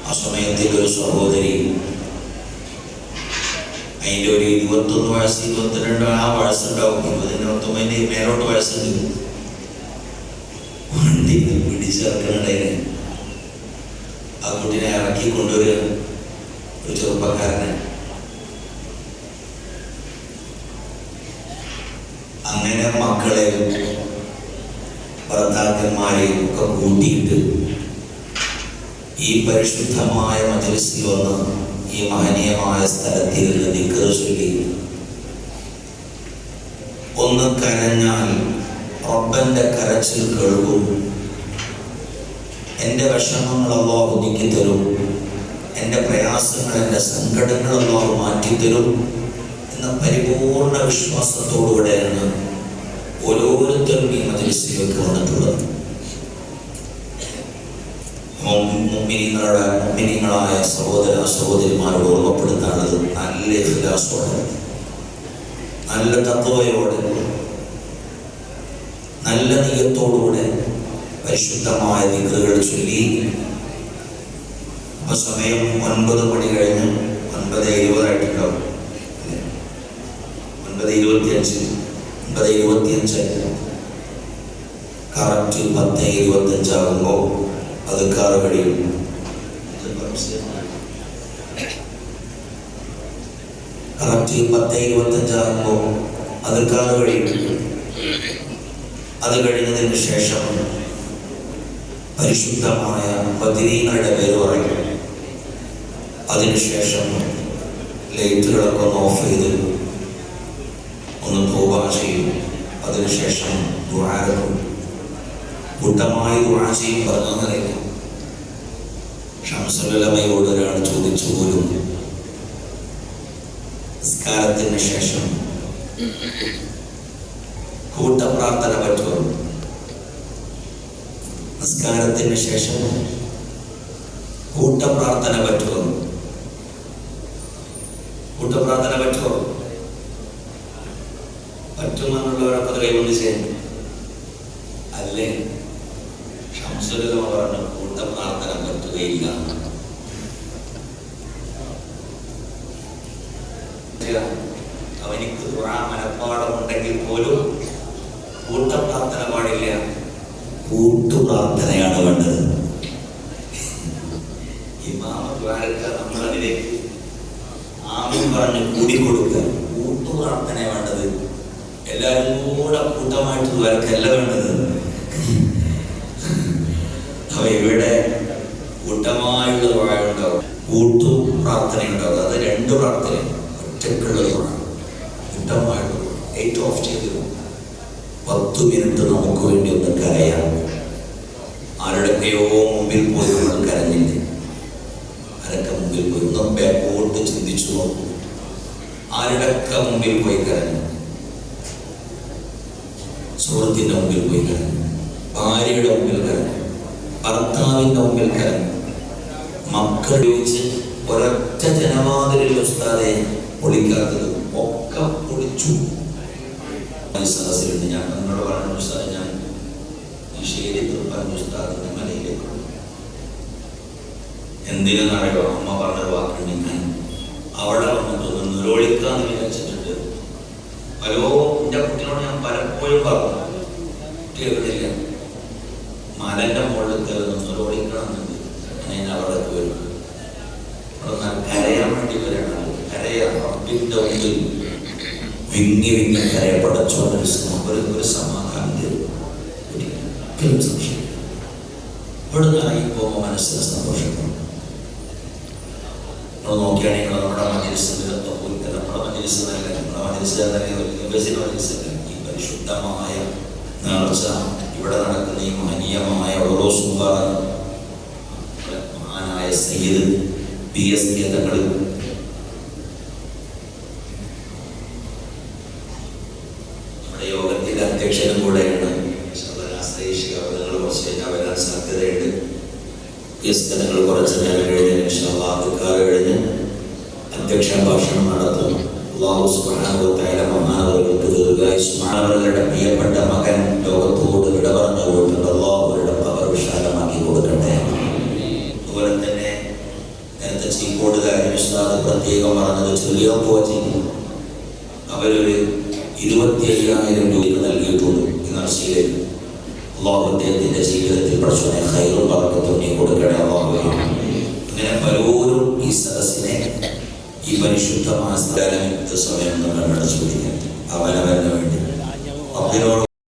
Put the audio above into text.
ആ സമയത്തിൽ ഒരു സഹോദരി, അതിൻ്റെ ഒരു 21 വയസ്സ് 22 ആ വയസ്സുണ്ടാവും, 29 മേലോട്ട് വയസ്സുണ്ട്. വണ്ടിയിൽ പിടിച്ചിറക്കണുണ്ടായിന്. ആ കുട്ടീനെ ഇറക്കി കൊണ്ടുവരിക ഒരു ചെറുപ്പക്കാരനെ. അങ്ങനെ മക്കളെ ഭർത്താക്കന്മാരെയും ഒക്കെ കൂട്ടിയിട്ട് ഈ പരിശുദ്ധമായ മജ്‌ലിസിൽ വന്ന് ഈ മഹനീയമായ സ്ഥലത്തിൽ നിന്ന് ദിക്ർ ചൊല്ലി ഒന്ന് കരഞ്ഞാൽ റബ്ബന്റെ കരച്ചിൽ കേൾക്കും. എൻ്റെ വിഷമങ്ങൾ അല്ലാഹു നീക്കി തരും, എൻ്റെ പ്രയാസങ്ങൾ, എൻ്റെ സങ്കടങ്ങൾ അല്ലാഹു മാറ്റിത്തരും എന്ന പരിപൂർണ വിശ്വാസത്തോടുകൂടെയാണ് ഓരോരുത്തരും ഈ മജ്‌ലിസിലേക്ക് വന്നിട്ടുള്ളത്. മുഅ്മിനീങ്ങളായ സഹോദര സഹോദരിമാരോട് ഓർമ്മപ്പെടുത്താനുള്ളത് നല്ല ഇഖ്ലാസോടെ, നല്ല തഖ്വയോടെ, നല്ല നിയ്യത്തോടുകൂടെ പരിശുദ്ധമായ ദിക്റുകൾ ചൊല്ലി. അപ്പോൾ സമയം 9 മണി കഴിഞ്ഞ് 9:20 ആയിട്ടുണ്ടാവും, 9:25 കറക്റ്റ് 10:25 ആകുമ്പോൾ അത് കാറ് കഴിയും. കറക്റ്റ് 10:25 ആകുമ്പോൾ അത് കാറ് കഴിയും. അത് കഴിഞ്ഞതിന് ശേഷം പരിശുദ്ധമായ ബദരീങ്ങളുടെ പേര് പറയും. അതിനുശേഷം ലൈറ്റുകളൊക്കെ ഒന്ന് ഓഫ് ചെയ്ത് ഒന്ന് തൗബ ചെയ്യും. അതിനുശേഷം കൂട്ടമായി ദുആ ചെയ്യും. പറഞ്ഞറിയില്ല, ഷംസുലമയോട് ഒരാൾ ചോദിച്ചു പോലും, നിസ്കാരത്തിന് ശേഷം കൂട്ടപ്രാർത്ഥന പറ്റുമോ? നിസ്കാരത്തിന് ശേഷം കൂട്ടപ്രാർത്ഥന പറ്റുമോ? കൂട്ടപ്രാർത്ഥന പറ്റുമോ? പറ്റുമെന്നുള്ളവരൊക്കെ അത് കൈകൊണ്ട് ചെയ്യും. അല്ലേ? ഷംസുലമ പറഞ്ഞു കൂട്ടപ്രാർത്ഥന പറ്റുകയില്ല. അവനിക്ക് ദുആ മനപ്പാടമുണ്ടെങ്കിൽ പോലും കൂട്ടപ്രാർത്ഥന പാടില്ല, കൂട്ടുപ്രാർത്ഥനയാണ് വേണ്ടത്. നമ്മളതിലേക്ക് ആമീൻ പറഞ്ഞ് കൂടിക്കൊടുക്കുക. കൂട്ടുപ്രാർത്ഥന വേണ്ടത്. എല്ലാവരും കൂടെ കൂട്ടമായിട്ട് ദ്വാരക്കല്ല വേണ്ടത്. അപ്പൊ ഇവിടെ കൂട്ടമായുള്ള ദ്വാര ഉണ്ടാവും, കൂട്ടു പ്രാർത്ഥന ഉണ്ടാവും. അത് 2 പ്രാർത്ഥന ഒറ്റക്കുള്ളതുമാണ്. കൂട്ടമായിട്ട് ലൈറ്റ് ഓഫ് ചെയ്ത് 10 മിനിറ്റ് നമുക്ക് വേണ്ടി ഒന്ന് കരയാം. ആരുടെയൊക്കെയോ മുമ്പിൽ പോയി നമ്മൾ കരഞ്ഞില്ലേ? ആരൊക്കെ മുമ്പിൽ പോയി ഒന്നും ബാക്കോട്ട് ചിന്തിച്ചു നോക്കും. ആരുടെയൊക്കെ മുമ്പിൽ പോയി കരഞ്ഞു? സുഹൃത്തിൻ്റെ മുമ്പിൽ പോയി കരഞ്ഞു, ഭാര്യയുടെ മുമ്പിൽ കരഞ്ഞു, ഭർത്താവിൻ്റെ മുമ്പിൽ കരഞ്ഞു, മക്കൾ ഉപയോഗിച്ച് ഒരൊറ്റ ജനവാതിലിൽ ഉസ്താദെ പൊളിക്കാത്തത് ഒക്കെ പൊളിച്ചു. സദസ്സിലുണ്ട്. ഞാൻ നിങ്ങളോട് പറഞ്ഞു, ഉസ്താദ് ഞാൻ ശരി പറഞ്ഞു ഉസ്താദിന്റെ മലയിലേക്ക്. എന്തിനെന്നറിയോ? അമ്മ പറഞ്ഞൊരു വാക്കുണ്ട്, ഞാൻ അവിടെ വന്നിട്ട് നിരോളിക്കാന്ന് വിചാരിച്ചിട്ടുണ്ട്. ഹലോ, എൻ്റെ കുട്ടിയോട് ഞാൻ പലപ്പോഴും പറഞ്ഞു, കുട്ടി എവിടെയില്ല, മലന്റെ മുകളിൽ കയറുന്നു, നിരോളിക്കണമെന്നുണ്ട്. ഞാൻ അവിടെ വരും. അവിടെ കരയാൻ വേണ്ടി വരണം. കരയാൻ റബ്ബിന്റെ മുമ്പിൽ വിങ്ങി വിങ്ങി കരയപ്പടച്ചോന്നൊരു സമാധാനം തരും. ഒരിക്കലും സംശയം. ഇവിടുന്ന് ഇറങ്ങിപ്പോകുമ്പോൾ മനസ്സിന് സന്തോഷപ്പെടും. നമ്മൾ നോക്കുകയാണെങ്കിൽ നമ്മുടെ മജ്‌ലിസിന്റെ നമ്മുടെ മജ്‌ലിസ് നല്ല, നമ്മുടെ മജ്‌ലിസ് ഈ പരിശുദ്ധമായ നേർച്ച ഇവിടെ നടക്കുന്ന ഈ മഹനീയമായ മഹാനായ സയ്യിദ് PS തങ്ങൾ നമ്മുടെ യോഗത്തിന്റെ അധ്യക്ഷനും കൂടെയാണ്. കുറച്ച് കഴിഞ്ഞാൽ വരാൻ സാധ്യതയുണ്ട്. തങ്ങൾ കുറച്ച് നേരം കഴിഞ്ഞ് കഴിഞ്ഞ് അധ്യക്ഷ ഭാഷണം നടത്തും. അല്ലാഹു സുബ്ഹാനഹു വ തആല മഹാനവറുകൾക്ക് ദീർഘായുസ്സുമാരുടെ പ്രിയപ്പെട്ട മകൻ ലോകത്തോട് വിട പറഞ്ഞു പോയിട്ടുണ്ട്. അല്ലാഹു അവരുടെ പവർ വിശാലമാക്കി കൊടുക്കട്ടെ. അതുപോലെ തന്നെ എൻ്റെ ചീക്കോടുകാരൻ ഉസ്താദ് പ്രത്യേകം പറഞ്ഞത് ചെറിയ പോജി അവരൊരു 25,000 രൂപ നൽകിയിട്ടുണ്ട് എന്നാണ് ശീലം. അള്ളാഹു അദ്ദേഹത്തിൻ്റെ ജീവിതത്തിൽ പ്രശ്നം ഖൈറും ബറക്കത്തും നീ കൊടുക്കണേ അള്ളാഹുവേ. ഇങ്ങനെ പലരും ഈ സദസ്സിനെ ഈ പരിശുദ്ധമായ സമയം നമ്മൾ സൂക്ഷിക്കണം. അവനവന് വേണ്ടി അബ്ദിനോട്